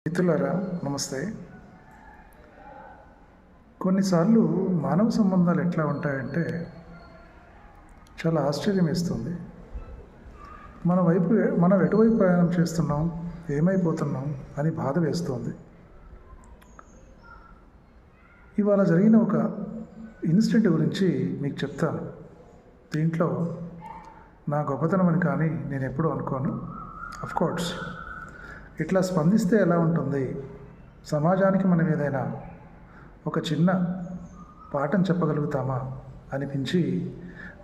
మిత్రులారా నమస్తే. కొన్నిసార్లు మానవ సంబంధాలు ఎట్లా ఉంటాయంటే చాలా ఆశ్చర్యం వేస్తుంది. మనం ఎటువైపు ప్రయాణం చేస్తున్నాం, ఏమైపోతున్నాం అని బాధ వేస్తుంది. ఇవాళ జరిగిన ఒక ఇన్సిడెంట్ గురించి మీకు చెప్తాను. దీంట్లో నా గొప్పతనం అని కానీ నేను ఎప్పుడూ అనుకోను. అఫ్కోర్స్ ఇట్లా స్పందిస్తే ఎలా ఉంటుంది, సమాజానికి మనం ఏదైనా ఒక చిన్న పాఠం చెప్పగలుగుతామా అనిపించి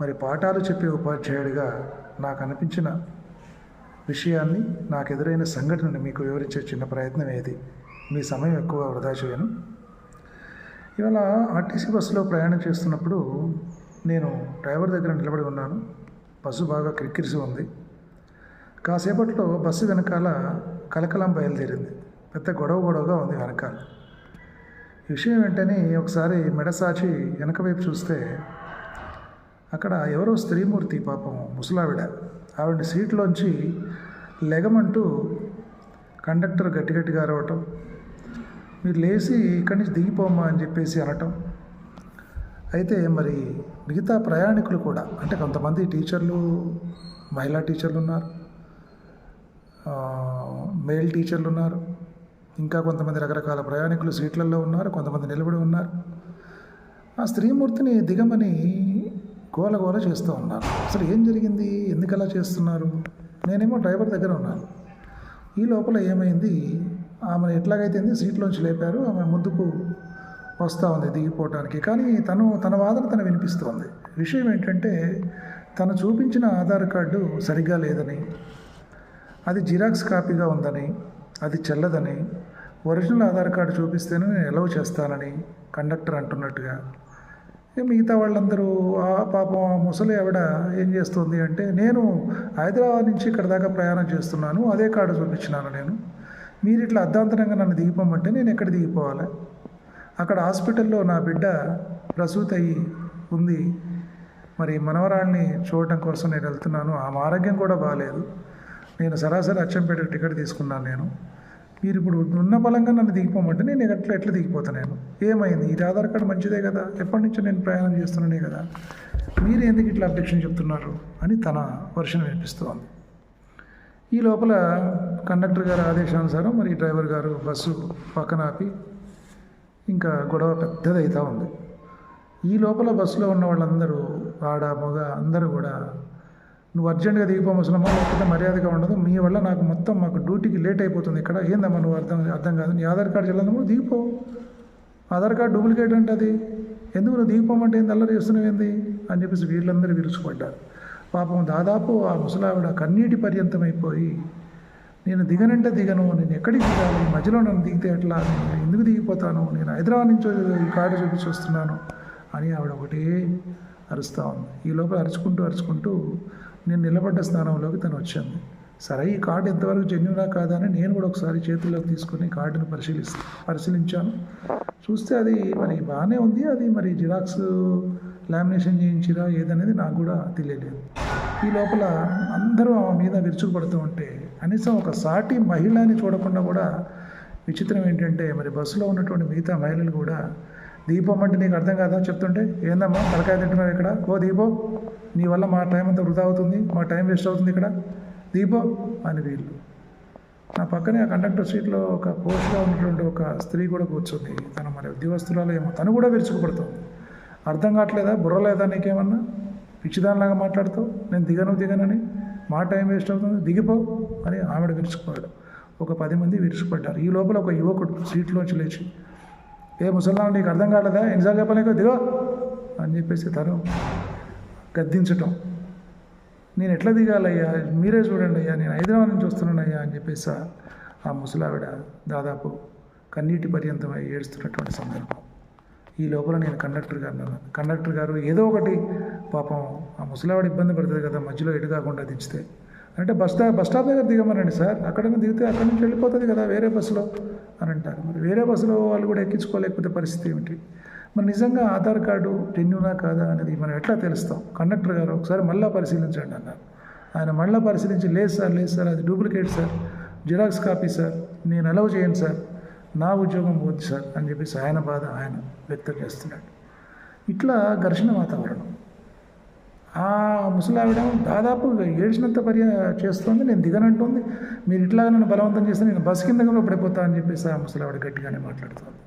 మరి పాఠాలు చెప్పే ఉపాధ్యాయుడిగా నాకు అనిపించిన విషయాన్ని, నాకు ఎదురైన సంఘటనని మీకు వివరించే చిన్న ప్రయత్నం ఏది. మీ సమయం ఎక్కువ వృధా చేయను. ఇవాళ ఆర్టీసీ బస్సులో ప్రయాణం చేస్తున్నప్పుడు నేను డ్రైవర్ దగ్గర నిలబడి ఉన్నాను. బస్సు బాగా క్రిక్కిరిసి ఉంది. కాసేపట్లో బస్సు వెనకాల కలకలం బయలుదేరింది. పెద్ద గొడవగా ఉంది వెనకాల. ఈ విషయం వెంటనే ఒకసారి మెడసాచి వెనక వైపు చూస్తే అక్కడ ఎవరో స్త్రీమూర్తి, పాపం ముసలావిడ, ఆవిడ సీట్లోంచి లెగమంటూ కండక్టర్ గట్టిగా అరవటం, మీరు లేచి ఇక్కడి నుంచి దిగిపోమ్మా అని చెప్పేసి అనటం. అయితే మరి మిగతా ప్రయాణికులు కూడా, అంటే కొంతమంది టీచర్లు, మహిళా టీచర్లు ఉన్నారు, మేల్ టీచర్లు ఉన్నారు, ఇంకా కొంతమంది రకరకాల ప్రయాణికులు సీట్లలో ఉన్నారు, కొంతమంది నిలబడి ఉన్నారు. ఆ స్త్రీమూర్తిని దిగమని గోల చేస్తూ ఉన్నారు. అసలు ఏం జరిగింది, ఎందుకు అలా చేస్తున్నారు? నేనేమో డ్రైవర్ దగ్గర ఉన్నాను. ఈ లోపల ఏమైంది, ఆమెను ఎట్లాగైతే సీట్లోంచి లేపారు, ఆమె ముందుకు వస్తూ ఉంది దిగిపోవటానికి. కానీ తన వాదన తను వినిపిస్తోంది. విషయం ఏంటంటే, తను చూపించిన ఆధార్ కార్డు సరిగ్గా లేదని, అది జిరాక్స్ కాపీగా ఉందని, అది చెల్లదని, ఒరిజినల్ ఆధార్ కార్డు చూపిస్తేనే నేను అలౌ చేస్తానని కండక్టర్ అంటున్నట్టుగా. మిగతా వాళ్ళందరూ పాపం ఆ ముసలి ఆవిడ ఏం చేస్తుంది అంటే, నేను హైదరాబాద్ నుంచి ఇక్కడ దాకా ప్రయాణం చేస్తున్నాను, అదే కార్డు చూపించినాను నేను, మీరు ఇట్లా అర్ధాంతరంగా నన్ను దిగిపోమంటే నేను ఎక్కడ దిగిపోవాలి? అక్కడ హాస్పిటల్లో నా బిడ్డ ప్రసూతి అయ్యి ఉంది, మరి మనవరాల్ని చూడటం కోసం నేను వెళ్తున్నాను, ఆమె ఆరోగ్యం కూడా బాగాలేదు, నేను సరాసరి అచ్చంపేట టికెట్ తీసుకున్నాను, మీరు ఇప్పుడు ఉన్న బలంగా నన్ను దిగిపోమంటే నేను ఎట్లా దిగిపోతాను? నేను ఏమైంది, ఇది ఆధార్ కార్డు మంచిదే కదా, ఎప్పటి నుంచో నేను ప్రయాణం చేస్తున్నానే కదా, మీరు ఎందుకు ఇట్లా అబ్జెక్షన్ చెప్తున్నారు అని తన వర్షన్ వినిపిస్తోంది. ఈ లోపల కండక్టర్ గారి ఆదేశానుసారం మరి డ్రైవర్ గారు బస్సు పక్కన ఆపి ఇంకా గొడవ పెద్దదవుతూ ఉంది. ఈ లోపల బస్సులో ఉన్న వాళ్ళందరూ, ఆడ మగ అందరూ కూడా, నువ్వు అర్జెంటుగా దిగిపోమసలమ్మా, లేకపోతే మర్యాదగా ఉండదు, మీ వల్ల మాకు డ్యూటీకి లేట్ అయిపోతుంది, ఇక్కడ ఏందమ్మా నువ్వు అర్థం కాదు, నీ ఆధార్ కార్డు చెల్లదమ్మా, దిగిపో, ఆధార్ కార్డు డూప్లికేట్ అంటే అది, ఎందుకు నువ్వు దిగిపోమంటే ఏంది, అల్లరి చేస్తున్నావు ఏంది అని చెప్పేసి వీళ్ళందరూ విరుచుకుపడ్డారు. పాపం దాదాపు ఆ ముసలావిడ కన్నీటి పర్యంతమైపోయి, నేను దిగనంటే దిగను, నేను ఎక్కడికి దిగాలి, మధ్యలో నన్ను దిగితే ఎట్లా, నేను ఎందుకు దిగిపోతాను, నేను హైదరాబాద్ నుంచి ఈ కార్డు చూపించి వస్తున్నాను అని ఆవిడ ఒకటే అరుస్తూ ఉంది. ఈ లోపల అరుచుకుంటూ నేను నిలబడ్డ స్థానంలోకి తను వచ్చింది. సరే, ఈ కార్డు ఎంతవరకు జెన్యునా కాదా అని నేను కూడా ఒకసారి చేతుల్లోకి తీసుకుని కార్డును పరిశీలించాను. చూస్తే అది మరి బాగానే ఉంది, అది మరి జిరాక్స్ లామినేషన్ చేయించిరా ఏదనేది నాకు కూడా తెలియలేదు. ఈ లోపల అందరూ ఆమె మీద విరుచుకుపడుతూ ఉంటే కనీసం ఒక సాటి మహిళని చూడకుండా కూడా, విచిత్రం ఏంటంటే మరి బస్సులో ఉన్నటువంటి మిగతా మహిళలు కూడా, దిగిపోమంటే నీకు అర్థం కాదా చెప్తుంటే, ఏందమ్మా తలకాయ తింటున్నావు ఇక్కడ, ఓ దిగిపో, నీ వల్ల మా టైం అంతా వృధా అవుతుంది, మా టైం వేస్ట్ అవుతుంది ఇక్కడ, దిగిపో అని వీళ్ళు. నా పక్కనే ఆ కండక్టర్ సీట్లో ఒక పోస్ట్గా ఉన్నటువంటి ఒక స్త్రీ కూడా కూర్చుంది. తను మరి ఉద్యోగస్తురాలు ఏమో, తను కూడా విరుచుకుపడుతుంది. అర్థం కావట్లేదా, బుర్ర లేదా నీకేమన్నా, పిచ్చిదానిలాగా మాట్లాడుతావు, నేను దిగనని, మా టైం వేస్ట్ అవుతుంది, దిగిపో అని ఆవిడ విరుచుకుపడ్డాడు. ఒక 10 మంది విరుచుకుపడ్డారు. ఈ లోపల ఒక యువకుడు సీట్లోంచి లేచి, ఏ ముసల్లా నీకు అర్థం కాలేదా, ఎన్నిసార్లు చెప్పలేక దిగో అని చెప్పేసి తను గద్దించటం. నేను ఎట్లా దిగాలయ్యా, మీరే చూడండి అయ్యా, నేను హైదరాబాద్ నుంచి వస్తున్నానయ్యా అని చెప్పేసి ఆ ముసలావిడ దాదాపు కన్నీటి పర్యంతమై ఏడుస్తున్నటువంటి సందర్భం. ఈ లోపల నేను కండక్టర్ గారు ఏదో ఒకటి, పాపం ఆ ముసలావిడ ఇబ్బంది పడుతుంది కదా, మధ్యలో ఎటు కాకుండా దించితే, అంటే బస్ స్టాప్ దగ్గర దిగమనండి సార్, అక్కడైనా దిగితే అక్కడి నుంచి వెళ్ళిపోతుంది కదా వేరే బస్సులో అని అంటారు. మరి వేరే బస్సులో వాళ్ళు కూడా ఎక్కించుకోలేకపోతే పరిస్థితి ఏమిటి? మరి నిజంగా ఆధార్ కార్డు జెన్యునా కాదా అనేది మనం ఎట్లా తెలుస్తాం? కండక్టర్ గారు ఒకసారి మళ్ళీ పరిశీలించండి అన్నారు. ఆయన మళ్ళీ పరిశీలించి, లేదు సార్ అది duplicate sir, xerox copy sir నేను అలౌ చేయను సార్, నా ఉద్యోగం పోద్ది సార్ అని చెప్పేసి ఆయన బాధ ఆయన వ్యక్తం చేస్తున్నాడు. ఇట్లా ఘర్షణ వాతావరణం. ఆ ముసలావిడ దాదాపు ఏడ్చినంత చేస్తుంది, నేను దిగనంటుంది, మీరు ఇట్లాగా నన్ను బలవంతం చేస్తే నేను బస్ కింద కూడా పడిపోతా అని చెప్పేసి ఆ ముసలావిడ గట్టిగానే మాట్లాడుతుంది.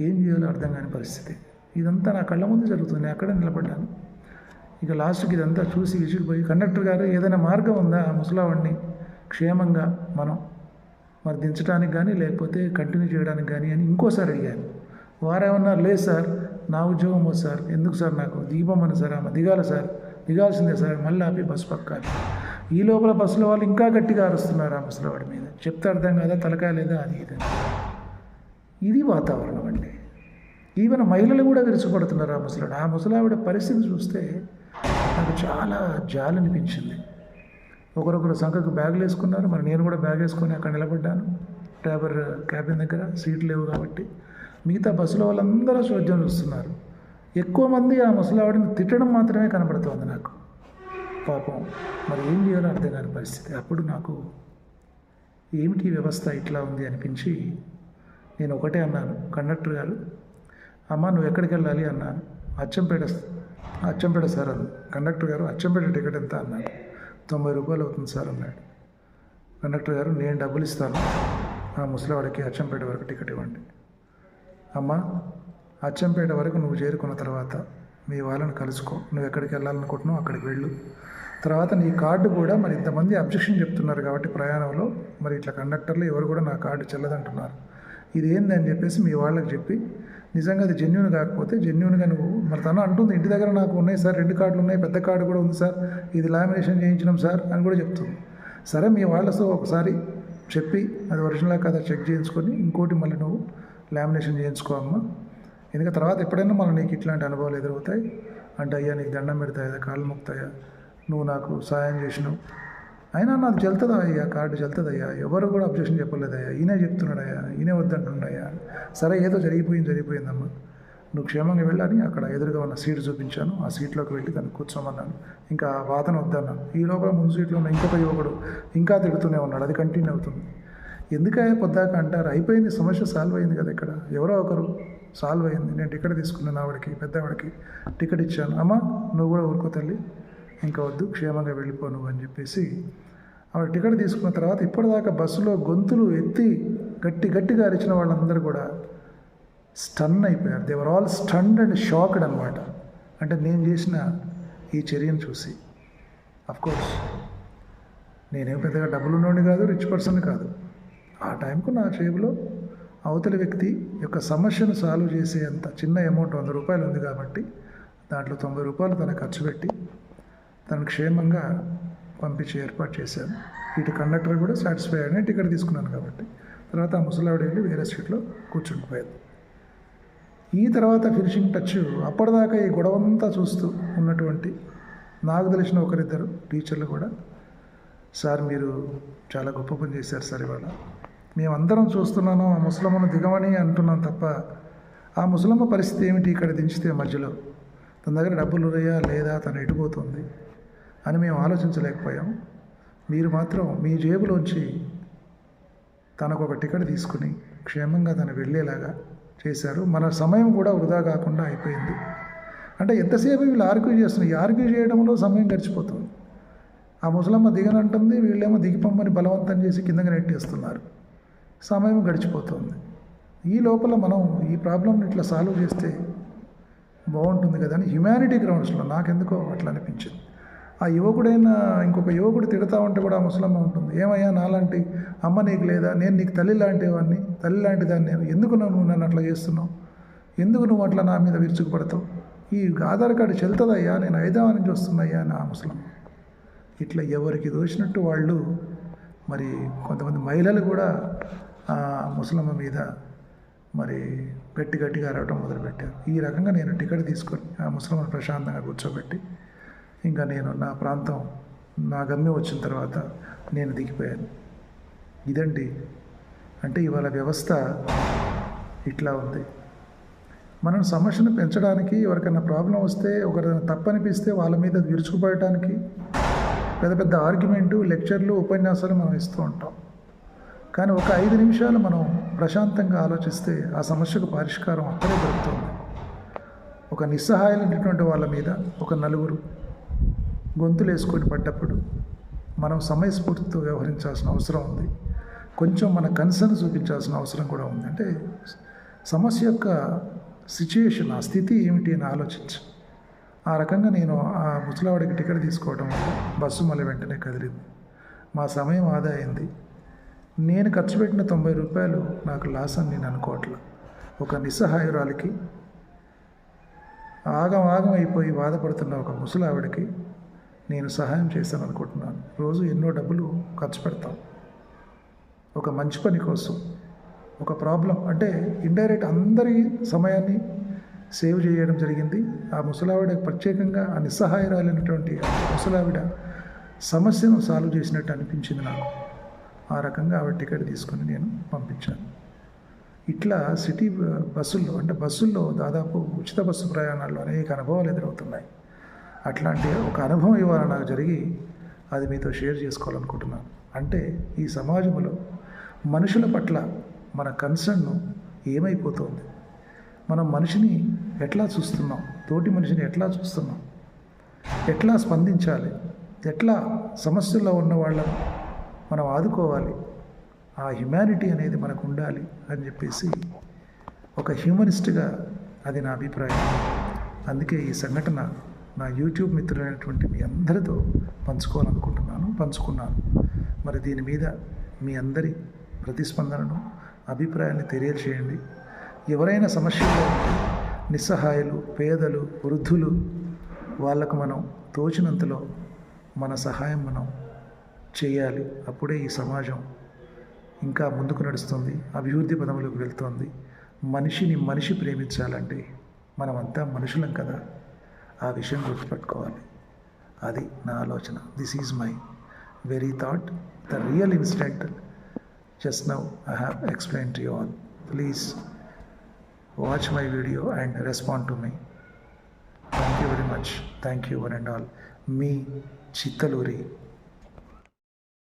ఏం చేయాలో అర్థం కాని పరిస్థితి. ఇదంతా నా కళ్ళ ముందు జరుగుతుంది, నేను అక్కడే నిలబడ్డాను. ఇక లాస్ట్కి ఇదంతా చూసి విసిగిపోయి, కండక్టర్ గారు ఏదైనా మార్గం ఉందా ఆ ముసలావాడిని క్షేమంగా మనం మరి దించడానికి కానీ లేకపోతే కంటిన్యూ చేయడానికి కానీ అని ఇంకోసారి అడిగాను. వారేమన్నారు, లేదు సార్ నా ఉద్యోగం పోదు సార్, ఎందుకు సార్ నాకు దిగిపోమని సార్, ఆమె దిగాలి సార్, దిగాల్సిందే సార్, మళ్ళీ ఆపి బస్సు పక్కాలి. ఈ లోపల బస్సులో వాళ్ళు ఇంకా గట్టిగా అరుస్తున్నారు ఆ ముసలివాడి మీద. చెప్తే అర్థం కాదా, తలకాయ లేదా, అది ఇది. ఇది వాతావరణం అండి. ఈవెన్ మహిళలు కూడా విరుచుపడుతున్నారు ఆ ముసలాడు. ఆ ముసలావిడ పరిస్థితి చూస్తే నాకు చాలా జాలి అనిపించింది. ఒకరొకరు సంఖకు బ్యాగులు వేసుకున్నారు, మరి నేను కూడా బ్యాగ్ వేసుకొని అక్కడ నిలబడ్డాను డ్రైవర్ క్యాబిన్ దగ్గర. సీట్లు లేవు కాబట్టి మిగతా బస్సులో వాళ్ళందరూ చోద్యం చూస్తున్నారు. ఎక్కువ మంది ఆ ముసలావిడిని తిట్టడం మాత్రమే కనబడుతోంది నాకు. పాపం మరి ఏం చేయాలో అర్థం కాని పరిస్థితి. అప్పుడు నాకు ఏమిటి వ్యవస్థ ఇట్లా ఉంది అనిపించి నేను ఒకటే అన్నాను, కండక్టర్ గారు, అమ్మ నువ్వు ఎక్కడికి వెళ్ళాలి అన్నాను. అచ్చంపేట సార్ అన్న. కండక్టర్ గారు అచ్చంపేట టికెట్ ఎంత అన్నాడు. 90 రూపాయలు అవుతుంది సార్ అన్నాడు. కండక్టర్ గారు, నేను డబ్బులు ఇస్తాను, ఆ ముసలివాడికి అచ్చంపేట వరకు టికెట్ ఇవ్వండి. అమ్మ అచ్చంపేట వరకు నువ్వు చేరుకున్న తర్వాత మీ వాళ్ళని కలుసుకో, నువ్వు ఎక్కడికి వెళ్ళాలనుకుంటున్నావు అక్కడికి వెళ్ళు. తర్వాత నీ కార్డు కూడా, మరి ఇంతమంది అబ్జెక్షన్ చెప్తున్నారు కాబట్టి ప్రయాణంలో, మరి ఇట్లా కండక్టర్లు ఎవరు కూడా నా కార్డు చెల్లదంటున్నారు, ఇది ఏంది అని చెప్పేసి మీ వాళ్ళకి చెప్పి, నిజంగా అది జెన్యూన్ కాకపోతే జెన్యూన్గా నువ్వు, మరి తను అంటుంది ఇంటి దగ్గర నాకు ఉన్నాయి సార్, 2 కార్డులు ఉన్నాయి, పెద్ద కార్డు కూడా ఉంది సార్, ఇది లామినేషన్ చేయించినాం సార్ అని కూడా చెప్తుంది. సరే మీ వాళ్ళతో ఒకసారి చెప్పి అది ఒరిజినల్ కదా చెక్ చేయించుకొని ఇంకోటి మళ్ళీ నువ్వు లామినేషన్ చేయించుకో అమ్మ, ఎందుకంటే తర్వాత ఎప్పుడైనా మళ్ళీ నీకు ఇట్లాంటి అనుభవాలు ఎదురవుతాయి అంటే, అయ్యా నీకు దండం పెడతాయా, కాళ్ళు మొక్కుతాయా, నువ్వు నాకు సాయం చేసినావు, అయినా నాకు చెల్తుందా అయ్యా, కార్డు చెల్తుందయ్యా, ఎవరు కూడా అబ్జెక్షన్ చెప్పలేదయ్యా, ఈయనే చెప్తున్నాడయ్యా, ఈయనే వద్దంటున్నాయా, సరే ఏదో జరిగిపోయిందమ్మా, నువ్వు క్షేమంగా వెళ్ళని అక్కడ ఎదురుగా ఉన్న సీట్ చూపించాను, ఆ సీట్లోకి వెళ్ళి దాన్ని కూర్చోమన్నాను, ఇంకా వాదన వద్దన్నాను. ఈ లోపల ముందు సీట్లో ఉన్న ఇంకొక యువకుడు ఇంకా తిడుతూనే ఉన్నాడు, అది కంటిన్యూ అవుతుంది. ఎందుకయ్యా పొద్దాక అంటారు, అయిపోయింది, సమస్య సాల్వ్ అయింది కదా, ఇక్కడ ఎవరో ఒకరు సాల్వ్ అయింది, నేను టికెట్ తీసుకున్నాను, ఆవిడకి పెద్దవాడికి టికెట్ ఇచ్చాను, అమ్మ నువ్వు కూడా ఊరుకో తల్లి, ఇంకా వద్దు, క్షేమంగా వెళ్ళిపో నువ్వు అని చెప్పేసి ఆవిడ టికెట్ తీసుకున్న తర్వాత ఇప్పటిదాకా బస్సులో గొంతులు ఎత్తి గట్టిగా అరిచిన వాళ్ళందరూ కూడా స్టన్ అయిపోయారు. They were all stunned and shocked అనమాట. అంటే నేను చేసిన ఈ చర్యను చూసి. అఫ్కోర్స్ నేనేం పెద్దగా డబ్బులు ఉన్నోడిని కాదు, రిచ్ పర్సన్ కాదు. ఆ టైంకు నా జేబులో అవతలి వ్యక్తి యొక్క సమస్యను సాల్వ్ చేసే అంత చిన్న అమౌంట్ 100 రూపాయలు ఉంది కాబట్టి దాంట్లో 90 రూపాయలు తన ఖర్చు పెట్టి తనకు క్షేమంగా పంపించి ఏర్పాటు చేశాను. ఇటు కండక్టర్ కూడా సాటిస్ఫై అయ్యాను, టికెట్ తీసుకున్నాను కాబట్టి. తర్వాత ఆ ముసలావిడ వెళ్ళి వేరే సీట్లో కూర్చుండిపోయాను. ఈ తర్వాత ఫినిషింగ్ టచ్, అప్పటిదాకా ఈ గొడవంతా చూస్తూ ఉన్నటువంటి నాకు తెలిసిన ఒకరిద్దరు టీచర్లు కూడా, సార్ మీరు చాలా గొప్ప పని చేశారు సార్, ఇవాళ మేమందరం చూస్తున్నాను ఆ ముసలమ్మను దిగమని అంటున్నాం తప్ప ఆ ముసలమ్మ పరిస్థితి ఏమిటి ఇక్కడ దించితే మధ్యలో, తన దగ్గర డబ్బులు ఉన్నాయా లేదా, తను ఎటుపోతుంది అని మేము ఆలోచించలేకపోయాం. మీరు మాత్రం మీ జేబులోంచి తనకు ఒక టికెట్ తీసుకుని క్షేమంగా తను వెళ్ళేలాగా చేశారు. మన సమయం కూడా వృధా కాకుండా అయిపోయింది. అంటే ఎంతసేపు వీళ్ళు ఆర్గ్యూ చేస్తున్నారు, ఈ ఆర్గ్యూ చేయడంలో సమయం గడిచిపోతుంది. ఆ ముసలమ్మ దిగనంటుంది, వీళ్ళేమో దిగిపోమ్మని బలవంతం చేసి కిందకి నెట్టేస్తున్నారు, సమయం గడిచిపోతుంది. ఈ లోపల మనం ఈ ప్రాబ్లమ్ని ఇట్లా సాల్వ్ చేస్తే బాగుంటుంది కదా అని హ్యుమానిటీ గ్రౌండ్స్లో నాకెందుకో అట్లా అనిపించింది. ఆ యువకుడైనా ఇంకొక యువకుడు తిడతా ఉంటే కూడా ఆ ముసలమ్మ ఉంటుంది, ఏమయ్యా నాలాంటి అమ్మ నీకు లేదా, నేను నీకు తల్లి లాంటి దాన్ని నేను, ఎందుకు నువ్వు నన్ను అట్లా చేస్తున్నావు, ఎందుకు నువ్వు అట్లా నా మీద విరుచుకుపడతావు, ఈ ఆధార్ కార్డు చెల్తుందయ్యా, నేను హైదరాబాద్ నుంచి వస్తున్నాయ్యా అని ఆ ముసలమ్మ. ఇట్లా ఎవరికి దోచినట్టు వాళ్ళు, మరి కొంతమంది మహిళలు కూడా ఆ ముసలమ్మ మీద మరి గట్టిగా అరవటం మొదలుపెట్టారు. ఈ రకంగా నేను టికెట్ తీసుకొని ఆ ముసలమ్మను ప్రశాంతంగా కూర్చోబెట్టి ఇంకా నేను నా ప్రాంతం, నా గమ్యం వచ్చిన తర్వాత నేను దిగిపోయాను. ఇదండి, అంటే ఇవాళ వ్యవస్థ ఇట్లా ఉంది. మనం సమస్యను పెంచడానికి, ఎవరికైనా ప్రాబ్లం వస్తే ఒకరైనా తప్పనిపిస్తే వాళ్ళ మీద విరుచుకుపడటానికి పెద్ద ఆర్గ్యుమెంటు, లెక్చర్లు, ఉపన్యాసాలు మనం ఇస్తూ ఉంటాం. కానీ ఒక 5 నిమిషాలు మనం ప్రశాంతంగా ఆలోచిస్తే ఆ సమస్యకు పరిష్కారం అక్కడే దొరుకుతుంది. ఒక నిస్సహాయులైనటువంటి వాళ్ళ మీద ఒక నలుగురు గొంతులు వేసుకొని పడ్డప్పుడు మనం సమయస్ఫూర్తితో వ్యవహరించాల్సిన అవసరం ఉంది. కొంచెం మన కన్సర్న్ చూపించాల్సిన అవసరం కూడా ఉంది. అంటే సమస్య యొక్క సిచ్యుయేషన్, ఆ స్థితి ఏమిటి అని ఆలోచించి ఆ రకంగా నేను ఆ ముసలావాడికి టికెట్ తీసుకోవడం వల్ల బస్సు మళ్ళీ వెంటనే కదిలింది. మా సమయం ఆదా అయింది. నేను ఖర్చు పెట్టిన 90 రూపాయలు నాకు లాస్ అని నేను అనుకోవట్లే. ఒక నిస్సహాయురాలికి, ఆగం అయిపోయి బాధపడుతున్న ఒక ముసలావిడికి నేను సహాయం చేశాను అనుకుంటున్నాను. రోజు ఎన్నో డబ్బులు ఖర్చు పెడతాం ఒక మంచి పని కోసం. ఒక ప్రాబ్లం అంటే ఇండైరెక్ట్ అందరి సమయాన్ని సేవ్ చేయడం జరిగింది. ఆ ముసలావిడ ప్రత్యేకంగా ఆ నిస్సహాయరాలైనటువంటి ముసలావిడ సమస్యను సాల్వ్ చేసినట్టు అనిపించింది నాకు. ఆ రకంగా ఆవిడ టికెట్ తీసుకొని నేను పంపించాను. ఇట్లా సిటీ బస్సుల్లో, అంటే బస్సుల్లో దాదాపు ఉచిత బస్సు ప్రయాణాల్లో అనేక అనుభవాలు ఎదురవుతున్నాయి. అట్లాంటి ఒక అనుభవం ఇవాళ నాకు జరిగి అది మీతో షేర్ చేసుకోవాలనుకుంటున్నాను. అంటే ఈ సమాజంలో మనుషుల పట్ల మన కన్సర్న్ ఏమైపోతుంది, మనం మనిషిని ఎట్లా చూస్తున్నాం, తోటి మనిషిని ఎట్లా చూస్తున్నాం, ఎట్లా స్పందించాలి, ఎట్లా సమస్యల్లో ఉన్న వాళ్ళను మనం ఆదుకోవాలి, ఆ హ్యుమానిటీ అనేది మనకు ఉండాలి అని చెప్పేసి ఒక హ్యూమనిస్ట్గా అది నా అభిప్రాయం. అందుకే ఈ సంఘటన నా యూట్యూబ్ మిత్రులైనటువంటి మీ అందరితో పంచుకున్నాను. మరి దీని మీద మీ అందరి ప్రతిస్పందనను, అభిప్రాయాన్ని తెలియజేయండి. ఎవరైనా సమస్యల్లో ఉంటే నిస్సహాయులు, పేదలు, వృద్ధులు, వాళ్ళకు మనం తోచినంతలో మన సహాయం మనం చేయాలి. అప్పుడే ఈ సమాజం ఇంకా ముందుకు నడుస్తుంది, అభివృద్ధి పదములకు వెళ్తుంది. మనిషి ప్రేమించాలంటే మనమంతా మనుషులం కదా, ఆ విషయం గుర్తుపెట్టుకోవాలి. అది నా ఆలోచన. This is my very thought, the real incident just now I have explain to you all. Please watch my video and respond to me. Thank you very much. Thank you one and all. Me Chittaluri.